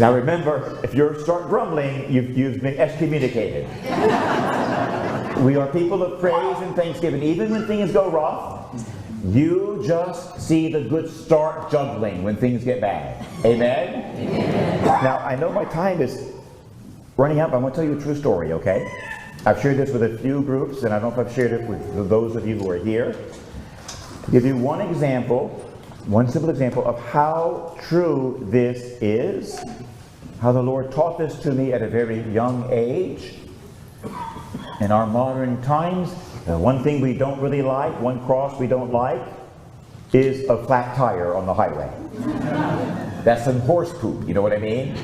Now remember, if you start grumbling, you've been excommunicated. We are people of praise and thanksgiving. Even when things go rough, you just see the good start juggling when things get bad. Amen? Amen. Now, I know my time is running out, but I'm going to tell you a true story, okay? I've shared this with a few groups, and I don't know if I've shared it with those of you who are here. To give you one example, one simple example of how true this is, how the Lord taught this to me at a very young age. In our modern times, the one thing we don't really like, one cross we don't like, is a flat tire on the highway. That's some horse poop, you know what I mean?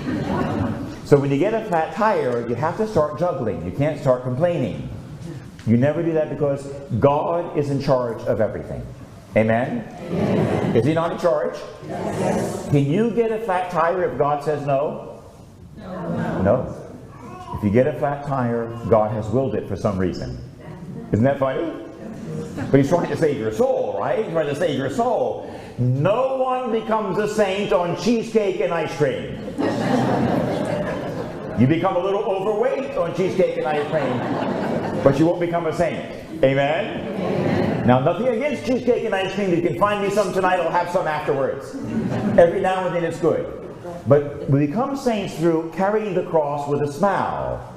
So when you get a flat tire, you have to start juggling. You can't start complaining. You never do that because God is in charge of everything. Amen? Amen. Is He not in charge? Yes. Can you get a flat tire if God says no? No. No. If you get a flat tire, God has willed it for some reason. Isn't that funny? But He's trying to save your soul, right? He's trying to save your soul. No one becomes a saint on cheesecake and ice cream. You become a little overweight on cheesecake and ice cream, but you won't become a saint. Amen? Amen. Now, nothing against cheesecake and ice cream. You can find me some tonight. I'll have some afterwards. Every now and then it's good. But we become saints through carrying the cross with a smile.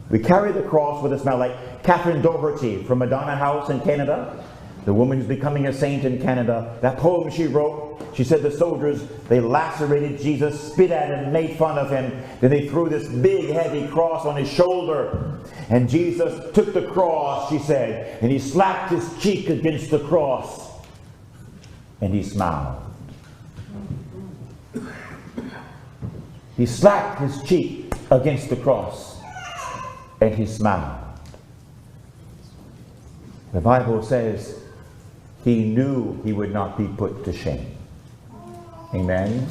We carry the cross with a smile, like Catherine Doherty from Madonna House in Canada, the woman who's becoming a saint in Canada. That poem she wrote, she said the soldiers, they lacerated Jesus, spit at him, made fun of him. Then they threw this big heavy cross on his shoulder. And Jesus took the cross, she said, and He slapped his cheek against the cross. And He smiled. He slapped his cheek against the cross. And He smiled. The Bible says He knew He would not be put to shame. Amen?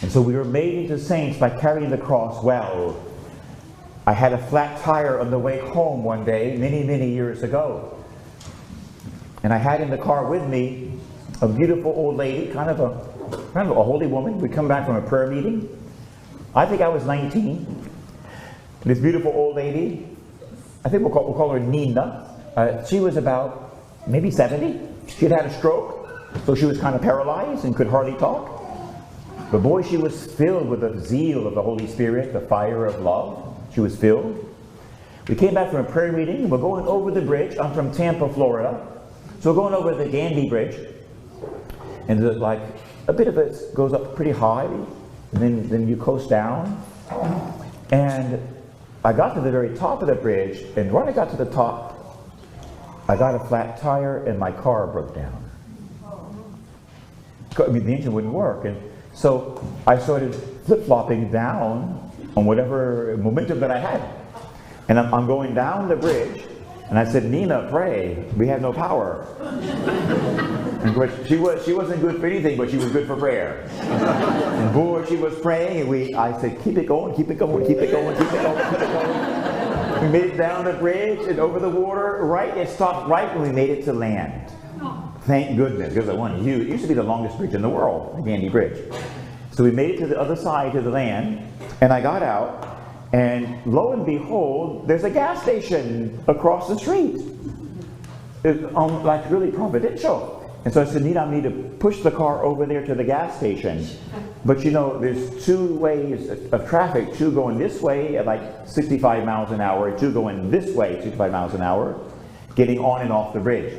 And so we were made into saints by carrying the cross well. I had a flat tire on the way home one day, many, many years ago. And I had in the car with me a beautiful old lady, kind of a holy woman. We'd come back from a prayer meeting. I think I was 19. This beautiful old lady, I think we'll call her Nina. She was about maybe 70. She'd had a stroke, so she was kind of paralyzed and could hardly talk. But boy, she was filled with the zeal of the Holy Spirit, the fire of love. She was filled. We came back from a prayer meeting. We're going over the bridge. I'm from Tampa, Florida. So we're going over the Gandy Bridge. And like a bit of it goes up pretty high. And then you coast down. And I got to the very top of the bridge, and when I got to the top, I got a flat tire and my car broke down. I mean, the engine wouldn't work. And so I started flip-flopping down on whatever momentum that I had. And I'm going down the bridge, and I said, Nina, pray. We have no power. And she wasn't good for anything, but she was good for prayer. And boy, she was praying, and I said, keep it going, keep it going, keep it going, keep it going, keep it going. We made it down the bridge and over the water, right? It stopped right when we made it to land. Thank goodness, because it used to be the longest bridge in the world, the Gandy Bridge. So we made it to the other side of the land, and I got out, and lo and behold, there's a gas station across the street. It's like really providential. And so I said, Nina, I need to push the car over there to the gas station. But you know, there's two ways of traffic, two going this way at like 65 miles an hour, two going this way, 65 miles an hour, getting on and off the bridge.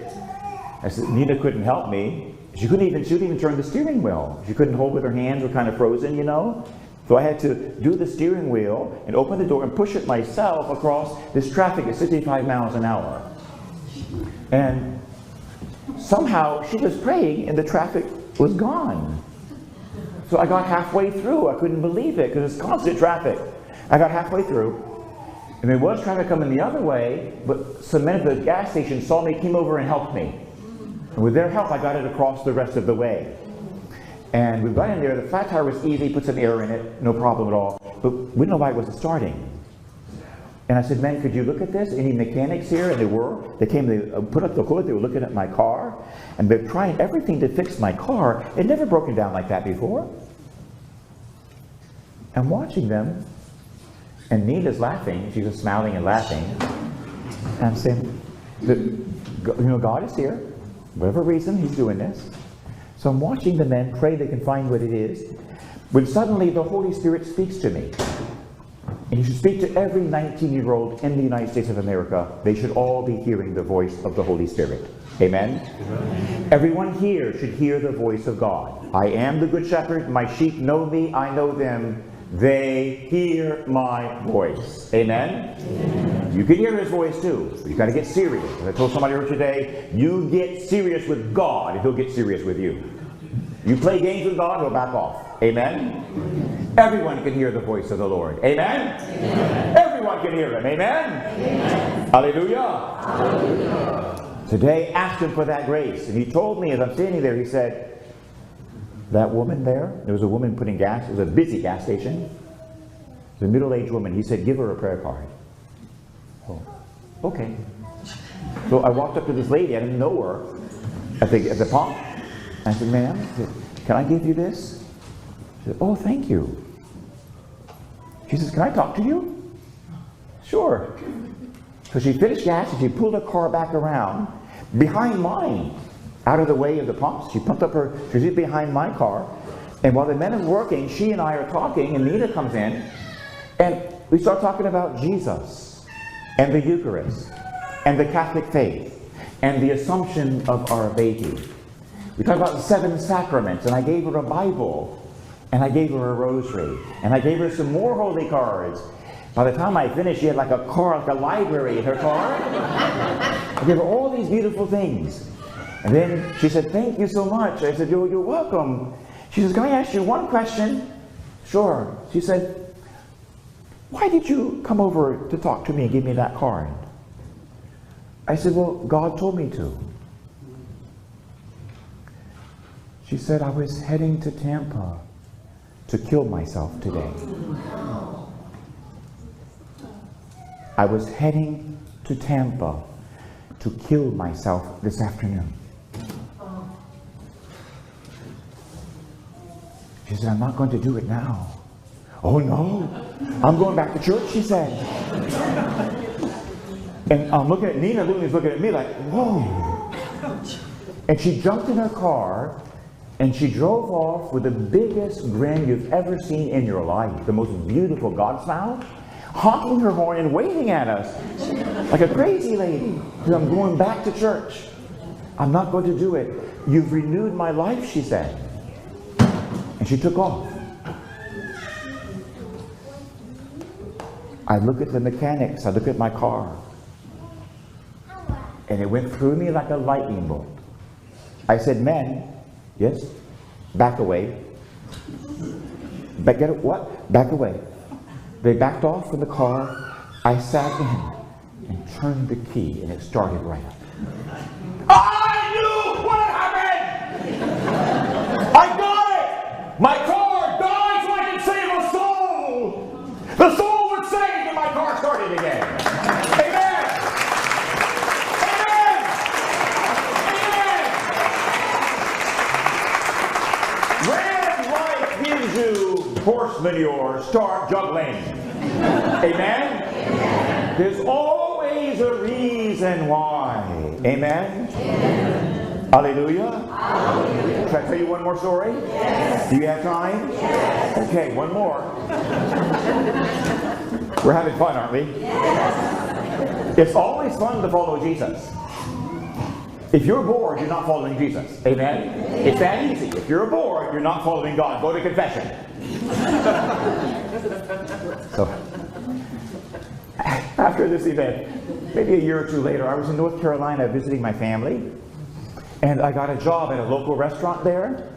I said, Nina couldn't help me. She couldn't even turn the steering wheel. She couldn't hold with her hands, were kind of frozen, you know. So I had to do the steering wheel and open the door and push it myself across this traffic at 65 miles an hour. And somehow she was praying and the traffic was gone. So I got halfway through. I couldn't believe it because it's constant traffic. I got halfway through, and there was traffic coming the other way, but some men at the gas station saw me, came over and helped me. And with their help, I got it across the rest of the way. And we got in there. The flat tire was easy, put some air in it, no problem at all. But we didn't know why it wasn't starting. And I said, man, could you look at this? Any mechanics here? And they were. They came, they put up the hood, they were looking at my car, and they're trying everything to fix my car. It never broken down like that before. I'm watching them, and Nina's laughing. She's just smiling and laughing. And I'm saying, God is here. Whatever reason, He's doing this. So I'm watching the men pray they can find what it is. When suddenly the Holy Spirit speaks to me. And you should speak to every 19-year-old in the United States of America. They should all be hearing the voice of the Holy Spirit. Amen? Amen. Everyone here should hear the voice of God. I am the good shepherd. My sheep know me. I know them. They hear my voice. Amen? Amen. You can hear His voice too. You've got to get serious. As I told somebody earlier today, you get serious with God and He'll get serious with you. You play games with God, He'll back off. Amen? Everyone can hear the voice of the Lord. Amen? Amen. Everyone can hear Him. Amen? Amen. Hallelujah. Hallelujah. Today, asked Him for that grace. And He told me as I'm standing there, He said, that woman there was a woman putting gas. It was a busy gas station. It was a middle-aged woman. He said, give her a prayer card. Oh, okay. So I walked up to this lady. I didn't know her at the pump. I said, ma'am, can I give you this? She said, oh, thank you. She says, can I talk to you? Sure. So she finished gas and she pulled her car back around behind mine, out of the way of the pumps. She pumped up she's behind my car. And while the men are working, she and I are talking, and Nina comes in, and we start talking about Jesus, and the Eucharist, and the Catholic faith, and the Assumption of our baby. We talked about the 7 sacraments, and I gave her a Bible, and I gave her a rosary, and I gave her some more holy cards. By the time I finished, she had like a car, like a library in her car. I gave her all these beautiful things. And then she said, thank you so much. I said, you're welcome. She says, can I ask you one question? Sure. She said, why did you come over to talk to me and give me that card? I said, well, God told me to. She said, I was heading to Tampa to kill myself today. I was heading to Tampa to kill myself this afternoon. She said, I'm not going to do it now. Oh no, I'm going back to church, she said. And I'm looking at Nina, Luna's looking at me like, whoa. And she jumped in her car and she drove off with the biggest grin you've ever seen in your life. The most beautiful God smile, honking her horn and waving at us like a crazy lady. I'm going back to church. I'm not going to do it. You've renewed my life, she said. And she took off. I look at the mechanics, I look at my car, and it went through me like a lightning bolt. I said, men, yes, back away. Back away. They backed off from the car. I sat in and turned the key, and it started right up. I knew what happened! I got it! My car died so I could save a soul! The soul was saved and my car started again. Amen! Amen! Amen! When life gives you horse manure, start juggling. Amen? Amen. There's always a reason why. Amen? Amen. Hallelujah. Hallelujah. Should I tell you one more story? Yes. Do you have time? Yes. Okay, one more. We're having fun, aren't we? Yes. It's always fun to follow Jesus. If you're bored, you're not following Jesus. Amen? Amen. It's that easy. If you're bored, you're not following God. Go to confession. So, after this event, maybe a year or two later, I was in North Carolina visiting my family. And I got a job at a local restaurant there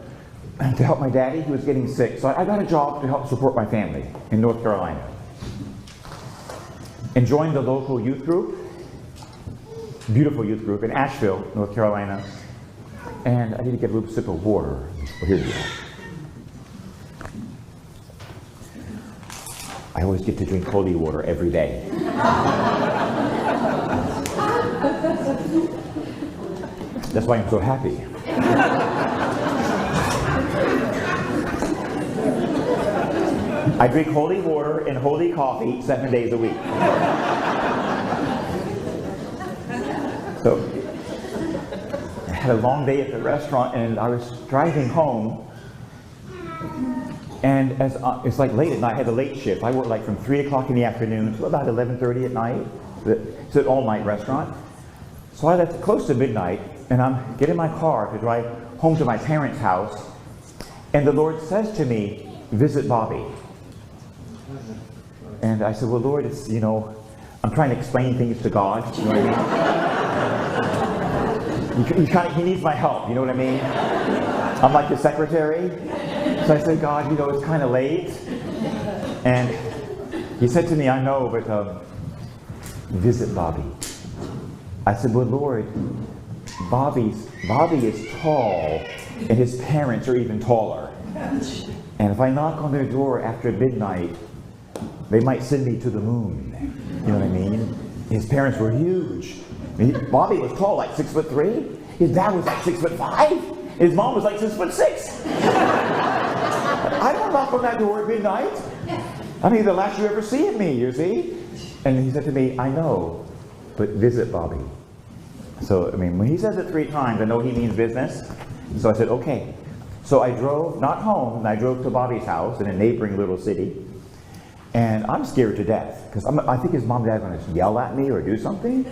to help my daddy, who was getting sick. So I got a job to help support my family in North Carolina. And joined the local youth group, beautiful youth group in Asheville, North Carolina. And I need to get a little sip of water. Well, here you go. I always get to drink holy water every day. That's why I'm so happy. I drink holy water and holy coffee 7 days a week. So, I had a long day at the restaurant, and I was driving home, and as it's like late at night. I had a late shift. I worked like from 3 o'clock in the afternoon to about 11:30 at night. It's an all-night restaurant. So I left close to midnight, and I'm getting in my car to drive home to my parents' house, and the Lord says to me, visit Bobby. And I said, well, Lord, it's, you know, I'm trying to explain things to God. You know what I mean? He needs my help, you know what I mean? I'm like the secretary. So I said, God, you know, it's kind of late. And he said to me, I know, but visit Bobby. I said, well, Lord, Bobby is tall, and his parents are even taller. And if I knock on their door after midnight, they might send me to the moon. You know what I mean? His parents were huge. Bobby was tall, like 6'3". His dad was like 6'5". His mom was like 6'6". I don't knock on that door at midnight. I mean, the last you ever see of me, you see? And he said to me, I know, but visit Bobby. So, I mean, when he says it 3 times, I know he means business. So I said, okay. So I drove, not home, I drove to Bobby's house in a neighboring little city. And I'm scared to death, because I think his mom and dad are going to yell at me or do something.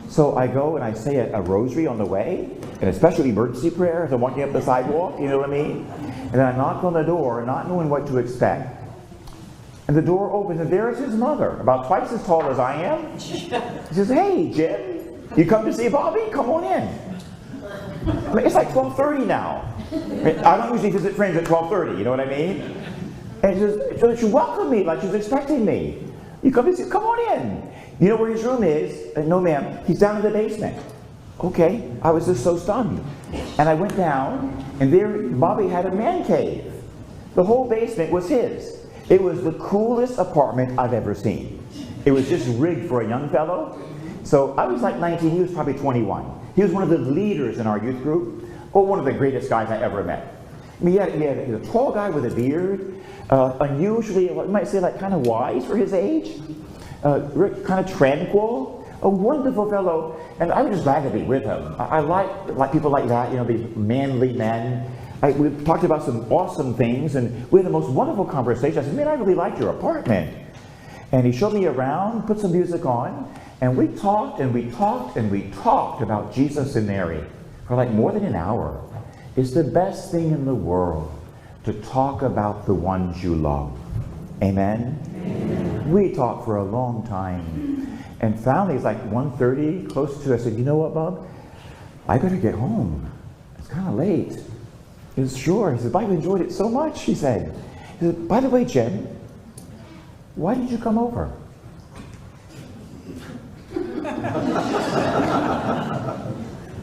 So I go and I say a rosary on the way, and a special emergency prayer as I'm walking up the sidewalk, you know what I mean? And then I knock on the door, not knowing what to expect. And the door opens, and there's his mother, about twice as tall as I am. She says, hey, Jim, you come to see Bobby? Come on in. I mean, it's like 12:30 now. I mean, I don't usually visit friends at 12:30, you know what I mean? And she welcomed me like she was expecting me. You come to see, come on in. You know where his room is? No, ma'am. He's down in the basement. Okay. I was just so stunned. And I went down, and there Bobby had a man cave. The whole basement was his. It was the coolest apartment I've ever seen. It was just rigged for a young fellow. So I was like 19, he was probably 21. He was one of the leaders in our youth group. Oh, one of the greatest guys I ever met. I mean, he had a tall guy with a beard, unusually, you might say, like kind of wise for his age, kind of tranquil, a wonderful fellow, and I was just glad to be with him. I like people like that, you know, these manly men. We talked about some awesome things, and we had the most wonderful conversation. I said, man, I really liked your apartment. And he showed me around, put some music on, and we talked and we talked and we talked about Jesus and Mary for like more than an hour. It's the best thing in the world to talk about the ones you love. Amen? Amen. We talked for a long time. And finally, it's like 1:30, close to, I said, you know what, Bob? I better get home. It's kind of late. He said, sure. He said, I've enjoyed it so much, he said. He said, by the way, Jen, why did you come over?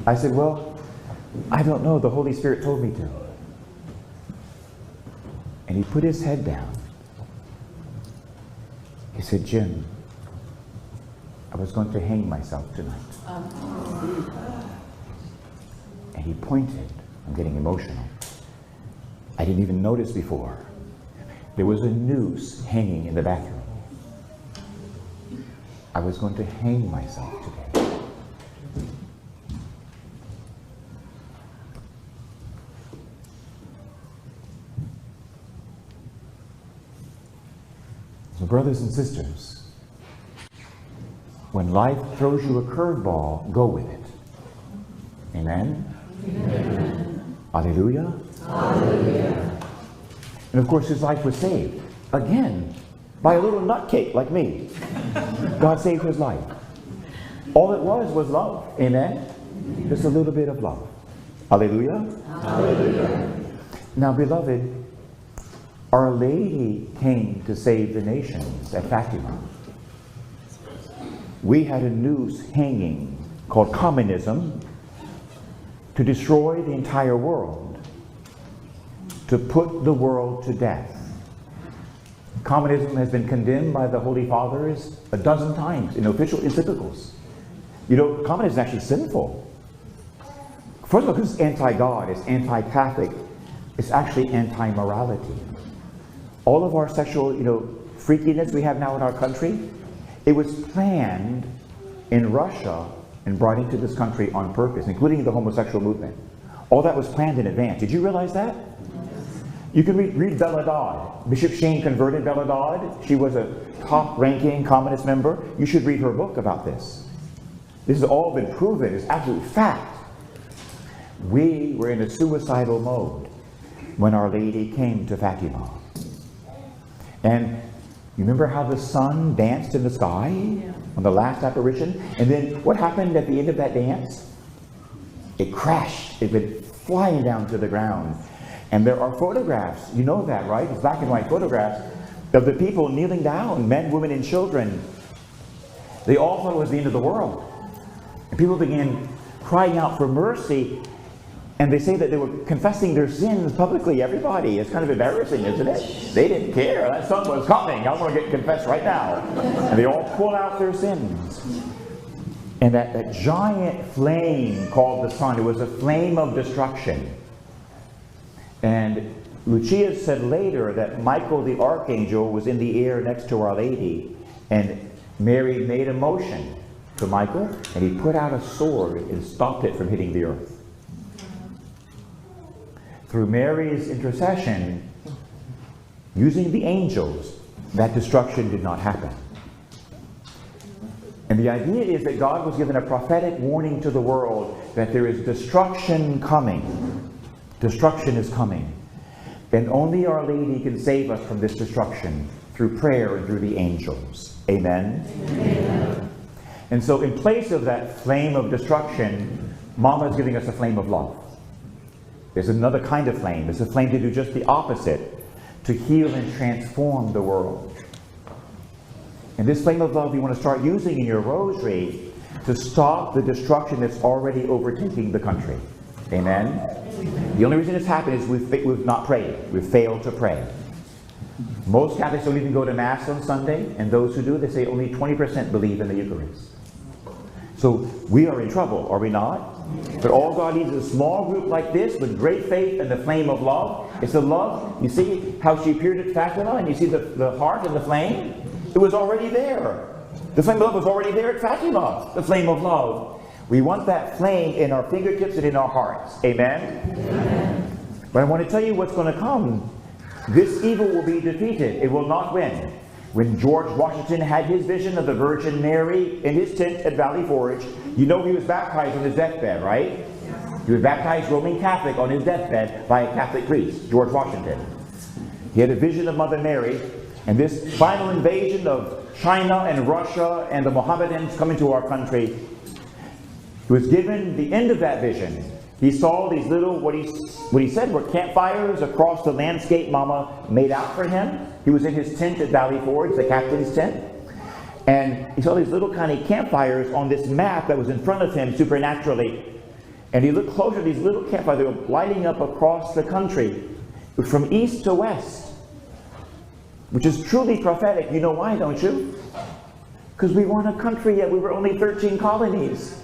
I said, well, I don't know. The Holy Spirit told me to. And he put his head down. He said, Jim, I was going to hang myself tonight. And he pointed. I'm getting emotional. I didn't even notice before. There was a noose hanging in the bathroom. I was going to hang myself today. So brothers and sisters, when life throws you a curveball, go with it. Amen? Amen. Hallelujah. Hallelujah. And of course his life was saved. Again, by a little nutcake like me. God saved his life. All it was love. Amen? Just a little bit of love. Hallelujah. Hallelujah. Now, beloved, Our Lady came to save the nations at Fatima. We had a noose hanging called communism to destroy the entire world, to put the world to death. Communism has been condemned by the Holy Fathers a dozen times in official encyclicals. You know, communism is actually sinful. First of all, because it's anti-God, it's anti-Catholic, it's actually anti-morality. all of our sexual, freakiness we have now in our country, it was planned in Russia and brought into this country on purpose, including the homosexual movement. All that was planned in advance. Did you realize that? You can read Bella Dodd. Bishop Shane converted Bella Dodd. She was a top-ranking communist member. You should read her book about this. This has all been proven. It's absolute fact. We were in a suicidal mode when Our Lady came to Fatima. And you remember how the sun danced in the sky on the last apparition? And then what happened at the end of that dance? It crashed. It went flying down to the ground. And there are photographs, you know that, right? It's black and white photographs of the people kneeling down, men, women, and children. They all thought it was the end of the world. And people began crying out for mercy. And they say that they were confessing their sins publicly, everybody. It's kind of embarrassing, isn't it? They didn't care. That sun was coming. I want to get confessed right now. And they all pulled out their sins. And that giant flame called the sun, it was a flame of destruction. And Lucia said later that Michael the Archangel was in the air next to Our Lady. And Mary made a motion to Michael, and he put out a sword and stopped it from hitting the earth. Through Mary's intercession, using the angels, that destruction did not happen. And the idea is that God was given a prophetic warning to the world that there is destruction coming. Destruction is coming. And only Our Lady can save us from this destruction through prayer and through the angels. Amen? Amen. And so in place of that flame of destruction, Mama is giving us a flame of love. There's another kind of flame. It's a flame to do just the opposite, to heal and transform the world. And this flame of love you want to start using in your rosary to stop the destruction that's already overtaking the country. Amen? The only reason it's happened is we've not prayed. We've failed to pray. Most Catholics don't even go to Mass on Sunday, and those who do, they say only 20% believe in the Eucharist. So we are in trouble, are we not? But all God needs is a small group like this with great faith and the flame of love. It's the love. You see how she appeared at Fatima, and you see the heart and the flame? It was already there. The flame of love was already there at Fatima, the flame of love. We want that flame in our fingertips and in our hearts. Amen? Amen. But I want to tell you what's going to come. This evil will be defeated. It will not win. When George Washington had his vision of the Virgin Mary in his tent at Valley Forge, you know he was baptized on his deathbed, right? He was baptized Roman Catholic on his deathbed by a Catholic priest, George Washington. He had a vision of Mother Mary, and this final invasion of China and Russia and the Mohammedans coming to our country, he was given the end of that vision. He saw these little, what he said were campfires across the landscape Mama made out for him. He was in his tent at Valley Forge, the captain's tent. And he saw these little kind of campfires on this map that was in front of him supernaturally. And he looked closer, these little campfires, they were lighting up across the country from east to west, which is truly prophetic. You know why, don't you? Because we weren't a country yet. We were only 13 colonies.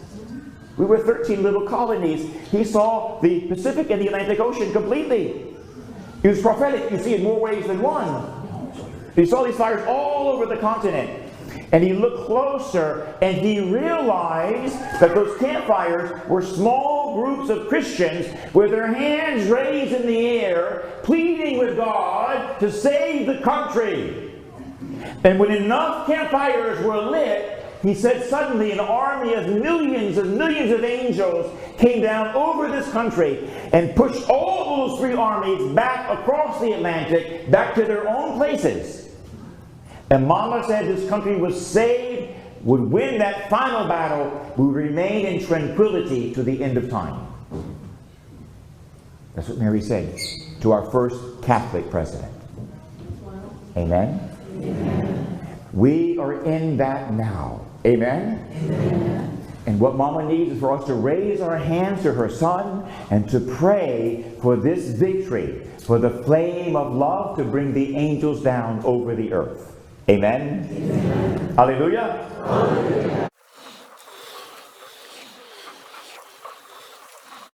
We were 13 little colonies. He saw the Pacific and the Atlantic Ocean completely. It was prophetic. You see in more ways than one. He saw these fires all over the continent. And he looked closer and he realized that those campfires were small groups of Christians with their hands raised in the air, pleading with God to save the country. And when enough campfires were lit, he said suddenly an army of millions of angels came down over this country and pushed all those three armies back across the Atlantic, back to their own places. And Mama said this country was saved, would win that final battle, would remain in tranquility to the end of time. That's what Mary said to our first Catholic president. Amen? Amen. We are in that now. Amen? Amen. And what Mama needs is for us to raise our hands to her Son and to pray for this victory, for the flame of love to bring the angels down over the earth. Amen? Amen. Hallelujah. Hallelujah.